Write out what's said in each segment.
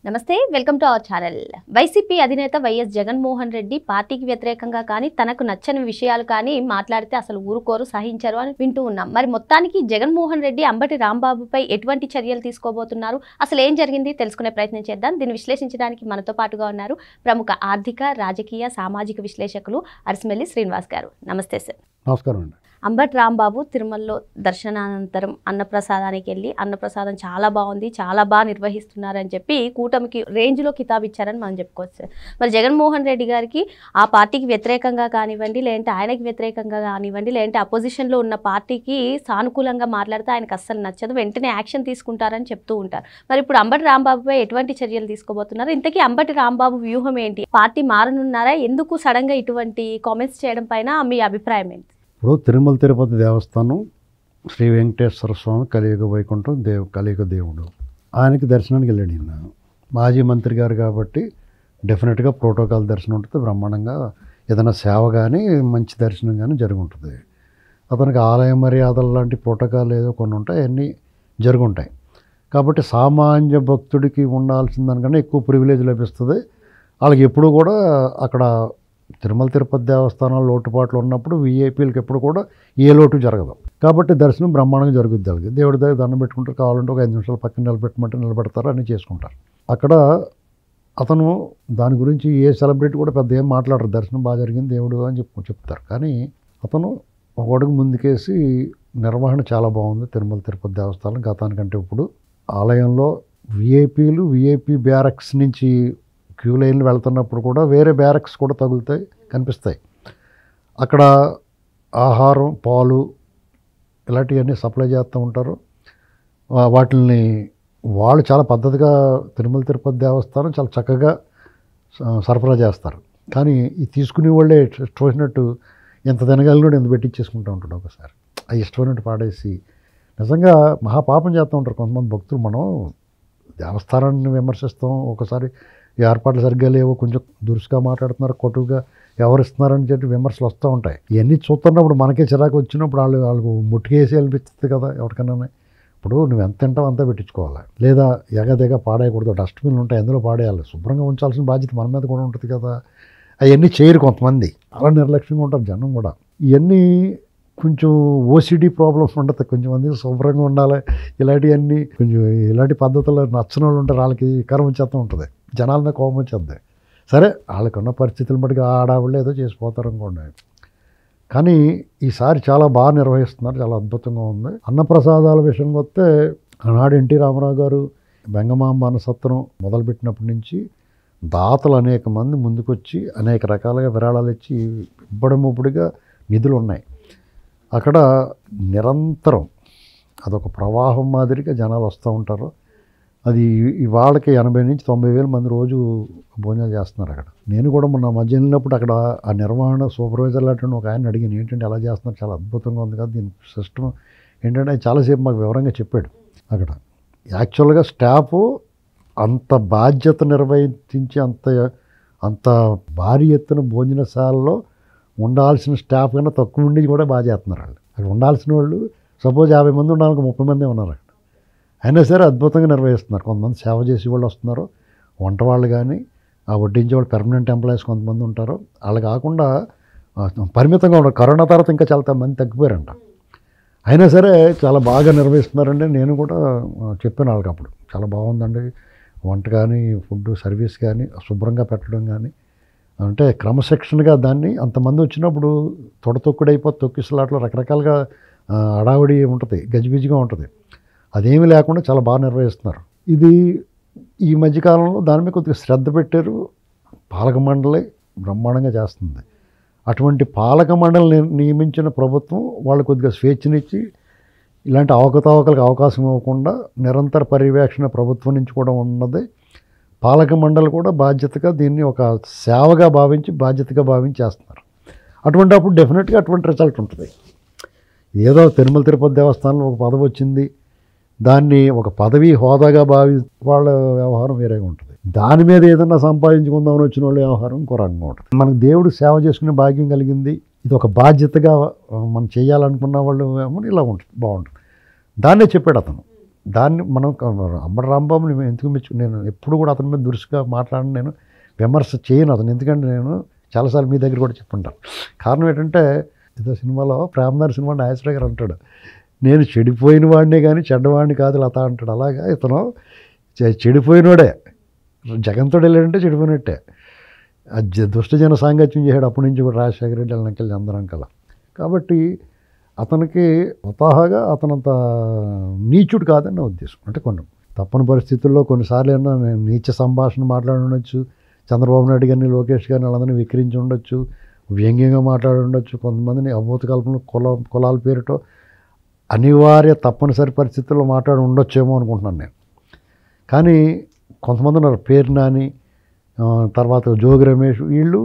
నమస్తే, welcome to our channel. YCP అధినేత YS Jaganmohan Reddy పార్టీకి వ్యతిరేకంగా కానీ తనకు నచ్చని విషయాలు కానీ మాట్లాడితే అసలు ఊరుకోరు, సహించరు అని వింటూ ఉన్నాం. మరి మొత్తానికి జగన్మోహన్ రెడ్డి అంబటి రాంబాబుపై ఎటువంటి చర్యలు తీసుకోబోతున్నారు, అసలు ఏం జరిగింది తెలుసుకునే ప్రయత్నం చేద్దాం. దీన్ని విశ్లేషించడానికి మనతో పాటుగా ఉన్నారు ప్రముఖ ఆర్థిక, రాజకీయ, సామాజిక విశ్లేషకులు అరిసిమెల్లి శ్రీనివాస్ గారు. నమస్తే సార్. నమస్కారం అండి. అంబటి రాంబాబు తిరుమలలో దర్శనానంతరం అన్నప్రసాదానికి వెళ్ళి అన్నప్రసాదం చాలా బాగుంది, చాలా బాగా నిర్వహిస్తున్నారని చెప్పి కూటమికి రేంజ్లో కితాబు ఇచ్చారని మనం చెప్పుకోవచ్చు. మరి జగన్మోహన్ రెడ్డి గారికి ఆ పార్టీకి వ్యతిరేకంగా కానివ్వండి, లేదంటే ఆయనకి వ్యతిరేకంగా కానివ్వండి, లేదంటే అపోజిషన్లో ఉన్న పార్టీకి సానుకూలంగా మాట్లాడితే ఆయనకు అస్సలు నచ్చదు, వెంటనే యాక్షన్ తీసుకుంటారని చెప్తూ ఉంటారు. మరి ఇప్పుడు అంబటి రాంబాబుపై ఎటువంటి చర్యలు తీసుకోబోతున్నారు? ఇంతకీ అంబటి రాంబాబు వ్యూహం ఏంటి? పార్టీ మారనున్నారా? ఎందుకు సడన్గా ఇటువంటి కామెంట్స్ చేయడం పైన మీ అభిప్రాయం ఏంటి? ఇప్పుడు తిరుమల తిరుపతి దేవస్థానం శ్రీ వెంకటేశ్వర స్వామి కలియుగ వైకుంఠం కలియుగ దేవుడు, ఆయనకి దర్శనానికి వెళ్ళాడు. ఈయన మాజీ మంత్రి గారు కాబట్టి డెఫినెట్గా ప్రోటోకాల్ దర్శనం ఉంటుంది, బ్రహ్మాండంగా ఏదైనా సేవ కానీ మంచి దర్శనం కానీ జరుగుంటుంది. అతనికి ఆలయ మర్యాదలు లాంటి ప్రోటోకాల్ ఏదో కొన్ని ఉంటాయి, అన్నీ జరుగుంటాయి. కాబట్టి సామాన్య భక్తుడికి ఉండాల్సిన దానికన్నా ఎక్కువ ప్రివిలేజ్ లభిస్తుంది. వాళ్ళకి ఎప్పుడు కూడా అక్కడ తిరుమల తిరుపతి దేవస్థానాలు లోటుపాట్లు ఉన్నప్పుడు వీఐపీలకు ఎప్పుడు కూడా ఏ లోటు జరగదు. కాబట్టి దర్శనం బ్రహ్మాండంగా జరుగుద్ది. వాళ్ళకి దేవుడి దగ్గర దండం పెట్టుకుంటారు, కావాలంటే ఒక 5 నిమిషాలు పక్కన నిలబెట్టమంటే నిలబెడతారు, అన్నీ చేసుకుంటారు. అక్కడ అతను దాని గురించి ఏ సెలబ్రిటీ కూడా పెద్ద ఏం మాట్లాడరు, దర్శనం బాగా జరిగింది దేవుడు అని చెప్తారు. కానీ అతను ఒక అడుగు ముందుకేసి నిర్వహణ చాలా బాగుంది తిరుమల తిరుపతి దేవస్థానం గతానికంటే. ఇప్పుడు ఆలయంలో వీఐపీలు వీఐపీ బ్యారక్స్ నుంచి క్యూ లైన్లు వెళ్తున్నప్పుడు కూడా వేరే బ్యారక్స్ కూడా తగులుతాయి, కనిపిస్తాయి. అక్కడ ఆహారం, పాలు ఇలాంటివన్నీ సప్లై చేస్తూ ఉంటారు. వాటిని వాళ్ళు చాలా పద్ధతిగా తిరుమల తిరుపతి దేవస్థానం చాలా చక్కగా సరఫరా చేస్తారు. కానీ ఈ తీసుకునే వాళ్ళే ఇష్టమైనట్టు ఎంత తినగలిగినో ఎంత పెట్టించేసుకుంటూ ఉంటాడు. ఒకసారి ఆ ఇష్టమైనట్టు పాడేసి నిజంగా మహాపాపం చేస్తూ ఉంటారు కొంతమంది భక్తులు. మనం దేవస్థానాన్ని విమర్శిస్తాం, ఒకసారి ఏర్పాట్లు సరిగ్గా లేవు, కొంచెం దురుసుగా మాట్లాడుతున్నారు, కొట్టుగా ఎవరిస్తున్నారని చెప్పి విమర్శలు వస్తూ ఉంటాయి. ఇవన్నీ చూస్తున్నప్పుడు మనకే చిరాకు వచ్చినప్పుడు వాళ్ళకు ముట్టుకేసి అనిపిస్తుంది కదా ఎవరికైనా. ఇప్పుడు నువ్వు ఎంత తింటావు అంతా పెట్టించుకోవాలి, లేదా ఎగదెగ పాడేయకూడదు. డస్ట్బిన్లు ఉంటాయి, అందులో పాడేయాలి. శుభ్రంగా ఉంచాల్సిన బాధ్యత మన మీద కూడా ఉంటుంది కదా. అవన్నీ చేయరు కొంతమంది, అలా నిర్లక్ష్యంగా ఉంటారు జనం కూడా. ఇవన్నీ కొంచెం ఓసిడీ ప్రాబ్లమ్స్ ఉంటుంది, కొంచెం మంది శుభ్రంగా ఉండాలి. ఇలాంటివన్నీ కొంచెం ఇలాంటి పద్ధతులు నచ్చని వాళ్ళు ఉంటారు, వాళ్ళకి కరం వచ్చేస్తూ ఉంటుంది, జనాల మీద కోపం వచ్చేద్ది. సరే వాళ్ళకున్న పరిస్థితులను బట్టి ఆడవాళ్ళు ఏదో చేసిపోతారు అనుకోండి. కానీ ఈసారి చాలా బాగా నిర్వహిస్తున్నారు, చాలా అద్భుతంగా ఉంది. అన్నప్రసాదాల విషయంకి వస్తే ఆనాడు ఎన్టీ రామారావు గారు బెంగమాంబ అన్నసత్రం మొదలుపెట్టినప్పటి నుంచి దాతలు అనేక మంది ముందుకొచ్చి అనేక రకాలుగా విరాళాలు ఇచ్చి ఇబ్బడిముబ్బడిగా నిధులు ఉన్నాయి. అక్కడ నిరంతరం అదొక ప్రవాహం మాదిరిగా జనాలు వస్తూ ఉంటారు. అది వాళ్ళకి 80 నుంచి 90 వేల మంది రోజు భోజనాలు చేస్తున్నారు అక్కడ. నేను కూడా మొన్న మధ్య వెళ్ళినప్పుడు అక్కడ ఆ నిర్వహణ సూపర్వైజర్ లాంటి ఒక ఆయన అడిగాను, ఏంటంటే ఎలా చేస్తున్నారు, చాలా అద్భుతంగా ఉంది కదా దీని సిస్టమ్ ఏంటంటే చాలాసేపు మాకు వివరంగా చెప్పాడు. అక్కడ యాక్చువల్గా స్టాఫ్ అంత బాధ్యత నిర్వహించి అంత భారీ ఎత్తున భోజనశాలలో ఉండాల్సిన స్టాఫ్ కన్నా తక్కువ ఉండి కూడా బాగా చేస్తున్నారు వాళ్ళు. అక్కడ ఉండాల్సిన వాళ్ళు సపోజ్ 50 మంది ఉండాలని 30 మంది ఉన్నారు అక్కడ, అయినా సరే అద్భుతంగా నిర్వహిస్తున్నారు. కొంతమంది సేవ చేసే వాళ్ళు వస్తున్నారు, వంట వాళ్ళు కానీ ఆ వడ్డించే వాళ్ళు పెర్మనెంట్ ఎంప్లాయీస్ కొంతమంది ఉంటారు. వాళ్ళు కాకుండా పరిమితంగా ఉన్నారు. కరోనా తర్వాత ఇంకా చాలా మంది తగ్గిపోయారంట, అయినా సరే చాలా బాగా నిర్వహిస్తున్నారండి. నేను కూడా చెప్పాను వాళ్ళకి అప్పుడు, చాలా బాగుందండి వంట కానీ ఫుడ్ సర్వీస్ కానీ శుభ్రంగా పెట్టడం కానీ, అంటే క్రమశిక్షణగా దాన్ని అంతమంది వచ్చినప్పుడు తొడతొక్కుడైపోతే తొక్కిసలాట్లో రకరకాలుగా హడావుడి ఉంటుంది, గజిబిజిగా ఉంటుంది. అదేమీ లేకుండా చాలా బాగా నిర్వహిస్తున్నారు. ఇది ఈ మధ్యకాలంలో దాని మీద కొద్దిగా శ్రద్ధ పెట్టారు. పాలక మండలి బ్రహ్మాండంగా చేస్తుంది. అటువంటి పాలక మండలి నియమించిన ప్రభుత్వం వాళ్ళు కొద్దిగా స్వేచ్ఛనిచ్చి ఇలాంటి అవకతవకలకు అవకాశం ఇవ్వకుండా నిరంతర పర్యవేక్షణ ప్రభుత్వం నుంచి కూడా ఉన్నది. పాలక మండలి కూడా బాధ్యతగా దీన్ని ఒక సేవగా భావించి బాధ్యతగా భావించి చేస్తున్నారు. అటువంటి అప్పుడు డెఫినెట్గా అటువంటి రిజల్ట్ ఉంటుంది. ఏదో తిరుమల తిరుపతి దేవస్థానంలో ఒక పదవి వచ్చింది, దాన్ని ఒక పదవి హోదాగా వాళ్ళ వ్యవహారం వేరేగా ఉంటుంది. దాని మీద ఏదన్నా సంపాదించుకుందామని వచ్చిన వాళ్ళ వ్యవహారం ఇంకో రకంగా ఉంటుంది. మనకు దేవుడు సేవ చేసుకునే భాగ్యం కలిగింది, ఇది ఒక బాధ్యతగా మనం చేయాలనుకున్న వాళ్ళు ఇలా ఉంటుంది, బాగుంటుంది. దాన్నే చెప్పాడు అతను. దాన్ని మనం అంబటి రాంబాబుని మేము ఎందుకు నేను ఎప్పుడు కూడా అతని మీద దురుసుగా మాట్లాడను, నేను విమర్శ చేయను అతను. ఎందుకంటే నేను చాలాసార్లు మీ దగ్గర కూడా చెప్పుంటాను. కారణం ఏంటంటే ఏదో సినిమాలో ప్రేమదారి సినిమా నాగేశ్వరరావు గారు అంటాడు, నేను చెడిపోయిన వాడినే కానీ చెడ్డవాడిని కాదు లత అంటాడు. అలాగా ఇతను చెడిపోయినోడే, జగన్తో వెళ్ళాడంటే చెడిపోయినట్టే. దుష్టజన సాంగత్యం చేశాడు అప్పటి నుంచి కూడా రాజశేఖర రెడ్డి వెళ్ళినకెళ్ళి అందరం కల. కాబట్టి అతనికి స్వతహాగా అతనంత నీచుడు కాదని నా ఉద్దేశం. అంటే కొన్ని తప్పని పరిస్థితుల్లో కొన్నిసార్లు ఏమన్నా నేను నీచ సంభాషణ మాట్లాడి ఉండొచ్చు, చంద్రబాబు నాయుడు గారిని లోకేష్ గారిని వాళ్ళందరినీ విక్రించి ఉండొచ్చు, వ్యంగ్యంగా మాట్లాడి ఉండొచ్చు, కొంతమందిని అభూత కల్పన కులాల పేరుతో అనివార్య తప్పనిసరి పరిస్థితుల్లో మాట్లాడి ఉండొచ్చేమో అనుకుంటున్నాను నేను. కానీ కొంతమంది ఉన్నారు, పేరు నాని, తర్వాత జోగి రమేష్, వీళ్ళు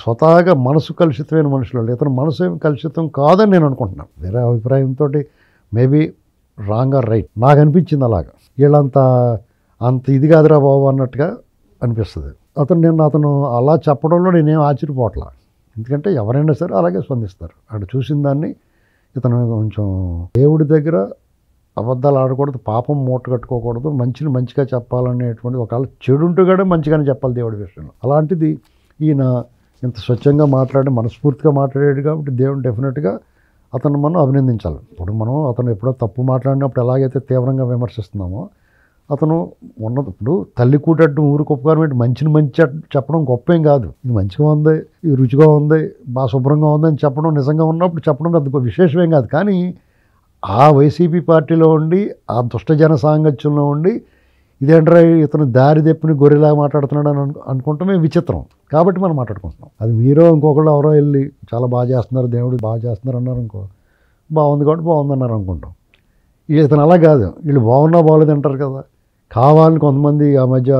స్వతహాగా మనసు కలుషితమైన మనుషులు. ఇతను మనసు ఏమి కలుషితం కాదని నేను అనుకుంటున్నాను. వేరే అభిప్రాయంతో మేబీ రాంగ్ ఆర్ రైట్, నాకు అనిపించింది అలాగా. వీళ్ళంతా అంత ఇది కాదురా బాబు అన్నట్టుగా అనిపిస్తుంది. అతను అలా చెప్పడంలో నేనేం ఆశ్చర్యపోవట్లా. ఎందుకంటే ఎవరైనా సరే అలాగే స్పందిస్తారు. అక్కడ చూసిన దాన్ని ఇతను కొంచెం దేవుడి దగ్గర అబద్ధాలు ఆడకూడదు, పాపం మూట కట్టుకోకూడదు, మంచిని మంచిగా చెప్పాలనేటువంటి ఒకవేళ చెడు ఉంటూ కూడా మంచిగానే చెప్పాలి దేవుడి విషయంలో. అలాంటిది ఈయన ఇంత స్వచ్ఛంగా మాట్లాడి మనస్ఫూర్తిగా మాట్లాడాడు కాబట్టి దేవుడు డెఫినెట్గా అతను మనం అభినందించాలి. ఇప్పుడు మనం అతను ఎప్పుడో తప్పు మాట్లాడినప్పుడు ఎలాగైతే తీవ్రంగా విమర్శిస్తున్నామో, అతను ఇప్పుడు తల్లి కూటట్టు ఊరికి ఉపకారం ఏంటి, మంచిని మంచి చెప్పడం గొప్పేం కాదు. ఇది మంచిగా ఉంది, ఇది రుచిగా ఉంది, బాగా శుభ్రంగా ఉంది అని చెప్పడం నిజంగా ఉన్నప్పుడు చెప్పడం పెద్ద విశేషమేం కాదు. కానీ ఆ వైసీపీ పార్టీలో ఉండి ఆ దుష్టజన సాంగత్యంలో ఉండి ఇదేంట్రా ఇతను దారి తెప్పుని గొర్రెలా మాట్లాడుతున్నాడు అని అనుకుంటామే విచిత్రం. కాబట్టి మనం మాట్లాడుకుంటున్నాం. అది మీరో ఇంకొకళ్ళు ఎవరో వెళ్ళి చాలా బాగా చేస్తున్నారు, దేవుడు బాగా చేస్తున్నారు అన్నారు అనుకో, బాగుంది కాబట్టి బాగుంది అన్నారు అనుకుంటాం. ఇతను అలా కాదు, వీళ్ళు బాగున్నా బాగోలేదు అంటారు కదా. కావాలని కొంతమంది ఆ మధ్య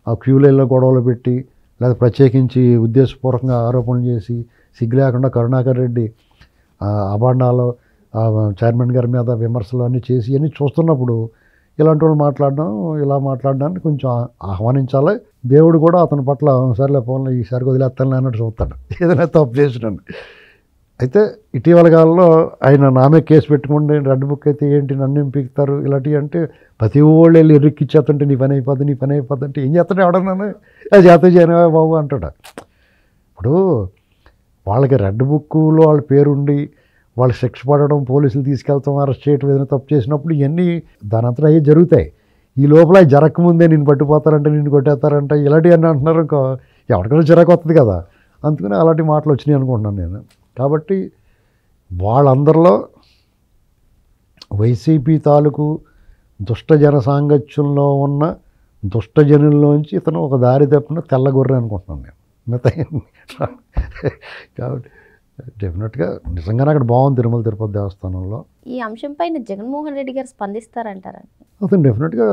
ఆ క్యూ లైన్లో గొడవలు పెట్టి లేదా ప్రత్యేకించి ఉద్దేశపూర్వకంగా ఆరోపణలు చేసి సిగ్గు లేకుండా కరుణాకర్ రెడ్డి అబాండాలో చైర్మన్ గారి మీద విమర్శలు అన్నీ చేసి అన్నీ చూస్తున్నప్పుడు ఇలాంటి వాళ్ళు ఇలా మాట్లాడడాన్ని కొంచెం ఆహ్వానించాలి. దేవుడు కూడా అతని పట్ల సరేలే ఫోన్లో ఈసారి వదిలేస్తాను అన్నట్టు చూస్తాడు, ఏదైనా తప్పు చేసినాను. అయితే ఇటీవల కాలంలో ఆయన నామే కేసు పెట్టుకుంటే రెడ్ బుక్ అయితే ఏంటి నన్ను ఏం పీకుతారు ఇలాంటివి అంటే ప్రతి వాళ్ళు వెళ్ళి ఎర్రిక్కిచ్చేస్తుంటే నీ పని అయిపోద్ది అంటే ఏం చేస్తాడు ఎవడన్నాను, అది చేత చేయనా బాబు అంటాడు. ఇప్పుడు వాళ్ళకి రెడ్ బుక్లో వాళ్ళ పేరుండి వాళ్ళు శిక్ష పడడం, పోలీసులు తీసుకెళ్తాం, అరెస్ట్ చేయడం, ఏదైనా తప్పు చేసినప్పుడు ఇవన్నీ దానంతా అవి జరుగుతాయి. ఈ లోపల జరగకముందే నిన్ను పట్టుకుపోతారంటే నిన్ను కొట్టేస్తారంటే ఇలాంటివి అన్నీ అంటున్నారు ఇంకో ఎవరికైనా చిరాకు వస్తుంది కదా. అందుకని అలాంటి మాటలు వచ్చినాయి అనుకుంటున్నాను నేను. కాబట్టి వాళ్ళందరిలో వైసీపీ తాలూకు దుష్టజన సాంగత్యంలో ఉన్న దుష్టజనుల్లోంచి ఇతను ఒక దారి తప్పిన తెల్లగొర్రె అనుకుంటున్నాను నేను. మిగతా కాబట్టి డెఫినెట్గా నిజంగానే అక్కడ బాగుంది తిరుమల తిరుపతి దేవస్థానంలో. ఈ అంశంపైన జగన్మోహన్ రెడ్డి గారు స్పందిస్తారంటారండి? అతను డెఫినెట్గా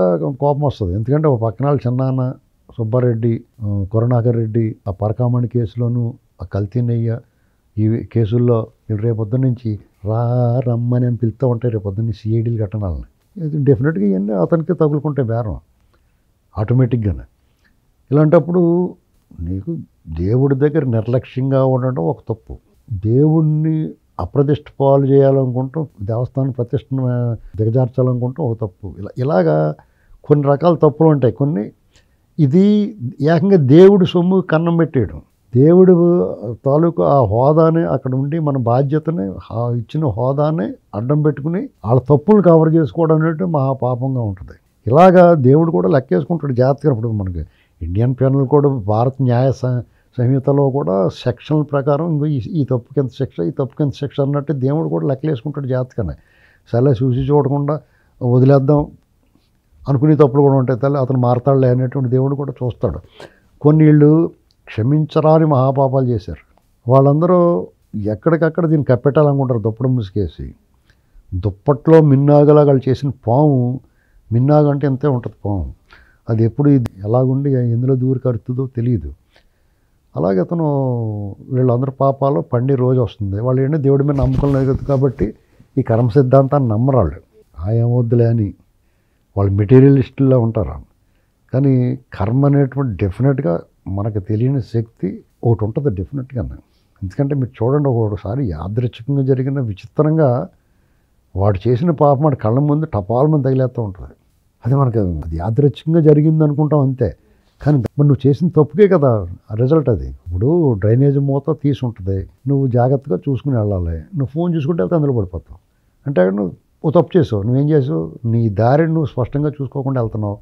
కోపం వస్తుంది. ఎందుకంటే ఒక పక్కన చిన్నాన్న సుబ్బారెడ్డి, కరుణాకర్ రెడ్డి ఆ పరకామణి కేసులోను, ఆ కల్తీ నెయ్య ఈ కేసుల్లో రేపొద్దు నుంచి రమ్మని అని పిలుస్తూ ఉంటాయి రేపొద్దున్న సిఐడీలు కట్టడాలని. ఇది డెఫినెట్గా ఇవన్నీ అతనికి తగులుకుంటే బేరం ఆటోమేటిక్గానే. ఇలాంటప్పుడు నీకు దేవుడి దగ్గర నిర్లక్ష్యంగా ఉండడం ఒక తప్పు. దేవుణ్ణి అప్రతిష్ట పాలు చేయాలనుకుంటాం, దేవస్థానం ప్రతిష్టను దిగజార్చాలనుకుంటాం ఒక తప్పు. ఇలాగా కొన్ని రకాల తప్పులు ఉంటాయి. కొన్ని ఇది ఏకంగా దేవుడి సొమ్ము కన్నం పెట్టేయడం, దేవుడు తాలూకు ఆ హోదాని అక్కడ ఉండి మన బాధ్యతని ఇచ్చిన హోదాని అడ్డం పెట్టుకుని వాళ్ళ తప్పులు కవర్ చేసుకోవడం అనేది మహాపాపంగా ఉంటుంది. ఇలాగా దేవుడు కూడా లెక్కేసుకుంటాడు జాగ్రత్తగా. ఇప్పుడు మనకి ఇండియన్ పీనల్ కోడ్, భారత న్యాయ సంహితలో కూడా సెక్షన్ల ప్రకారం ఇంకో ఈ తప్పుకి ఎంత శిక్ష, ఈ తప్పుకి ఎంత శిక్ష అన్నట్టు దేవుడు కూడా లెక్కలేసుకుంటాడు జాగ్రత్తగానే. సరే చూసి చూడకుండా వదిలేద్దాం అనుకునే తప్పులు కూడా ఉంటాయి. తల్లి అతను మారతాడులే అనేటువంటి దేవుడు కూడా చూస్తాడు. కొన్ని వీళ్ళు క్షమించరాని మహాపాపాలు చేశారు. వాళ్ళందరూ ఎక్కడికక్కడ దీన్ని కప్పెట్టాలనుకుంటారు దుప్పటి ముసుకేసి. దుప్పట్లో మిన్నాగలా వాళ్ళు చేసిన పాము, మిన్నాగ అంటే ఎంతే ఉంటుంది పాము, అది ఎప్పుడు ఎలాగుండి ఎందులో దూరి కరుతుందో తెలియదు. అలాగే అతను వీళ్ళందరూ పాపాలు పండి రోజు వస్తుంది. వాళ్ళు ఏంటంటే దేవుడి మీద నమ్మకం లేదు కాబట్టి ఈ కర్మ సిద్ధాంతాన్ని నమ్మరాళ్ళు. ఏమొద్దులే అని వాళ్ళు మెటీరియలిస్టుల్లో ఉంటారు. కానీ కర్మ అనేటువంటి డెఫినెట్గా మనకు తెలియని శక్తి ఒకటి ఉంటుంది డెఫినెట్గా. ఎందుకంటే మీరు చూడండి, ఒకసారి యాదృచ్ఛికంగా జరిగిన విచిత్రంగా వాడు చేసిన పాపం వాడి కళ్ళ ముందు టపాలమని తగిలేస్తూ ఉంటుంది. అది మనకు అది యాదృచ్ఛికంగా జరిగింది అనుకుంటాం అంతే, కానీ మరి నువ్వు చేసిన తప్పుకే కదా రిజల్ట్ అది. ఇప్పుడు డ్రైనేజ్ మూత తీసి ఉంటుంది, నువ్వు జాగ్రత్తగా చూసుకుని వెళ్ళాలి, నువ్వు ఫోన్ చూసుకుంటే వెళ్తే అందులో పడిపోతావు. అంటే నువ్వు తప్పు చేసావు. నువ్వేం చేసావు, నీ దారిని నువ్వు స్పష్టంగా చూసుకోకుండా వెళ్తున్నావు,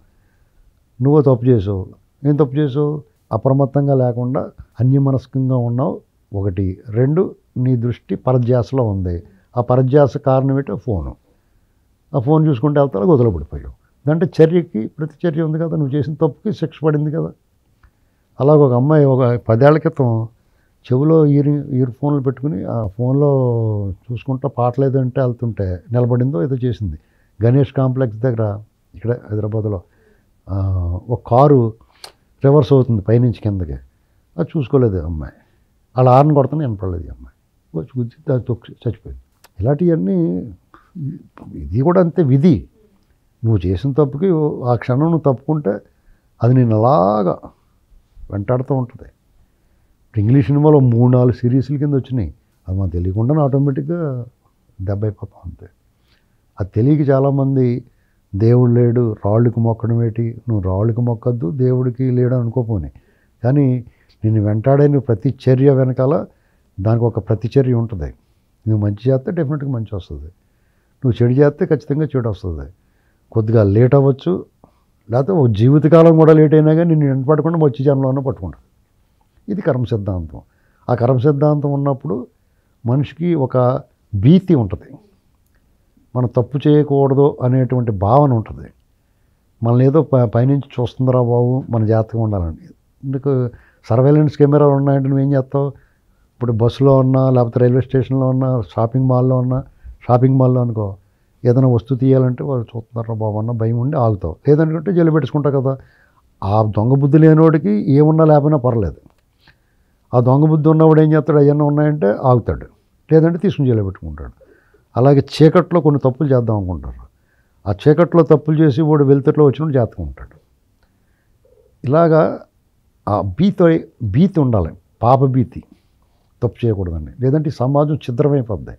నువ్వు తప్పు చేసావు. ఏం తప్పు చేసావు, అప్రమత్తంగా లేకుండా అన్యమనస్కంగా ఉన్నావు ఒకటి. రెండు, నీ దృష్టి పరధ్యాసలో ఉంది. ఆ పరధ్యాస కారణం ఏంటో ఫోను. ఆ ఫోన్ చూసుకుంటే వెళ్తావు, గొదలు పడిపోయావు. దాంట్లో చర్యకి ప్రతిచర్య ఉంది కదా, నువ్వు చేసిన తప్పుకి శిక్ష పడింది కదా. అలాగ ఒక అమ్మాయి ఒక 10 ఏళ్ల క్రితం చెవిలో ఇయర్ ఫోన్లు పెట్టుకుని ఆ ఫోన్లో చూసుకుంటా పాటలు ఏదంటే వెళ్తుంటే నిలబడిందో ఏదో చేసింది. గణేష్ కాంప్లెక్స్ దగ్గర ఇక్కడ హైదరాబాద్లో ఒక కారు రివర్స్ అవుతుంది పైనుంచి కిందకి, అది చూసుకోలేదు అమ్మాయి. అలా హార్న్ కొడుతున్నా వినపడలేదు అమ్మాయి, వచ్చి గుద్ది చచ్చిపోయింది. ఇలాంటివన్నీ ఇది కూడా అంతే విధి. నువ్వు చేసిన తప్పుకి ఆ క్షణం నువ్వు తప్పుకుంటే అది నేను అలాగా వెంటాడుతూ ఉంటుంది. ఇంగ్లీష్ సినిమాలో 3-4 సిరీస్ల కింద వచ్చినాయి, అది మనకు తెలియకుండానే ఆటోమేటిక్గా దెబ్బ అయిపోతాం అంతే. అది తెలియక చాలామంది దేవుడు లేడు, రాళ్ళకి మొక్కడం ఏంటి, నువ్వు రాళ్ళకి మొక్కద్దు దేవుడికి లేడు అనుకోపోని, కానీ నిన్ను వెంటాడైన ప్రతి చర్య వెనకాల దానికి ఒక ప్రతిచర్య ఉంటుంది. నువ్వు మంచి చేస్తే డెఫినెట్గా మంచి వస్తుంది, నువ్వు చెడు చేస్తే ఖచ్చితంగా చెడు వస్తుంది. కొద్దిగా లేట్ అవ్వచ్చు, లేకపోతే ఒక జీవితకాలం కూడా లేట్ అయినా కానీ నిన్ను వెంటపడకుండా వచ్చి జన్మలోనే పట్టుకుంటుంది. ఇది కర్మ సిద్ధాంతం. ఆ కర్మ సిద్ధాంతం ఉన్నప్పుడు మనిషికి ఒక భీతి ఉంటుంది, మనం తప్పు చేయకూడదు అనేటువంటి భావన ఉంటుంది. మనల్ని ఏదో పైనుంచి చూస్తుందిరా బాబు, మన జాగ్రత్తగా ఉండాలండి. ఎందుకు సర్వేలెన్స్ కెమెరాలు ఉన్నాయంటే నువ్వేం చేస్తావు, ఇప్పుడు బస్సులో ఉన్నా లేకపోతే రైల్వే స్టేషన్లో ఉన్నా షాపింగ్ మాల్లో అనుకో, ఏదైనా వస్తువు తీయాలంటే వాళ్ళు చూస్తున్నారా బాబు అన్న భయం ఉండి ఆగుతావు, లేదనుకుంటే జైలు పెట్టుకుంటావు కదా. ఆ దొంగ బుద్ధి లేనివాడికి ఏమున్నా లేకపోయినా పర్లేదు. ఆ దొంగ బుద్ధి ఉన్నవాడు ఏం చేస్తాడు, అవన్నీ ఉన్నాయంటే ఆగుతాడు, లేదంటే తీసుకుని జైలు పెట్టుకుంటాడు. అలాగే చీకట్లో కొన్ని తప్పులు చేద్దాం అనుకుంటారు, ఆ చీకట్లో తప్పులు చేసి వాడు వెలుతురులో వచ్చినప్పుడు జాగ్రత్తగా ఉంటాడు. ఇలాగా ఆ భీతి ఉండాలి, పాప భీతి, తప్పు చేయకూడదండి, లేదంటే ఈ సమాజం ఛిద్రమైపోద్ది.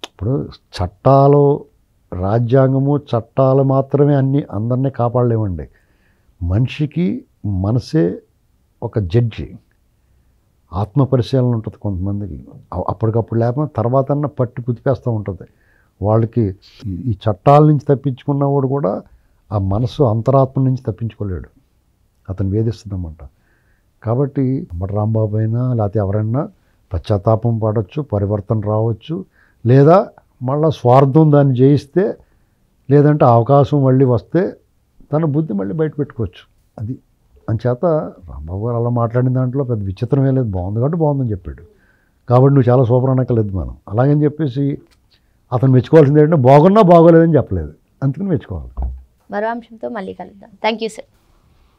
ఇప్పుడు చట్టాలు, రాజ్యాంగము, చట్టాలు మాత్రమే అందరినీ కాపాడలేమండి. మనిషికి మనసే ఒక జడ్జి. ఆత్మపరిశీలన ఉంటుంది కొంతమందికి, అప్పటికప్పుడు లేకపోతే తర్వాత పట్టి కుదిపేస్తూ ఉంటుంది వాళ్ళకి. ఈ చట్టాల నుంచి తప్పించుకున్నవాడు కూడా ఆ మనసు అంతరాత్మ నుంచి తప్పించుకోలేడు, అతను వేధిస్తుందన్నమాట. కాబట్టి రాంబాబు అయినా లేకపోతే ఎవరైనా పశ్చాత్తాపం పడవచ్చు, పరివర్తన రావచ్చు, లేదా మళ్ళీ స్వార్థం దాన్ని జయిస్తే, లేదంటే అవకాశం మళ్ళీ వస్తే తన బుద్ధి మళ్ళీ బయట పెట్టుకోవచ్చు. అది అంచేత రాంబాబు గారు అలా మాట్లాడిన దాంట్లో పెద్ద విచిత్రమే లేదు, బాగుంది కాబట్టి బాగుందని చెప్పాడు. కాబట్టి నువ్వు చాలా సూపర్ అనక్కలేదు మనం. అలాగని చెప్పేసి అతను మెచ్చుకోవాల్సింది ఏంటంటే బాగున్నా బాగోలేదని చెప్పలేదు, అందుకని మెచ్చుకోవాలి. మరో అంశంతో మళ్ళీ కలుద్దాం. Thank you sir.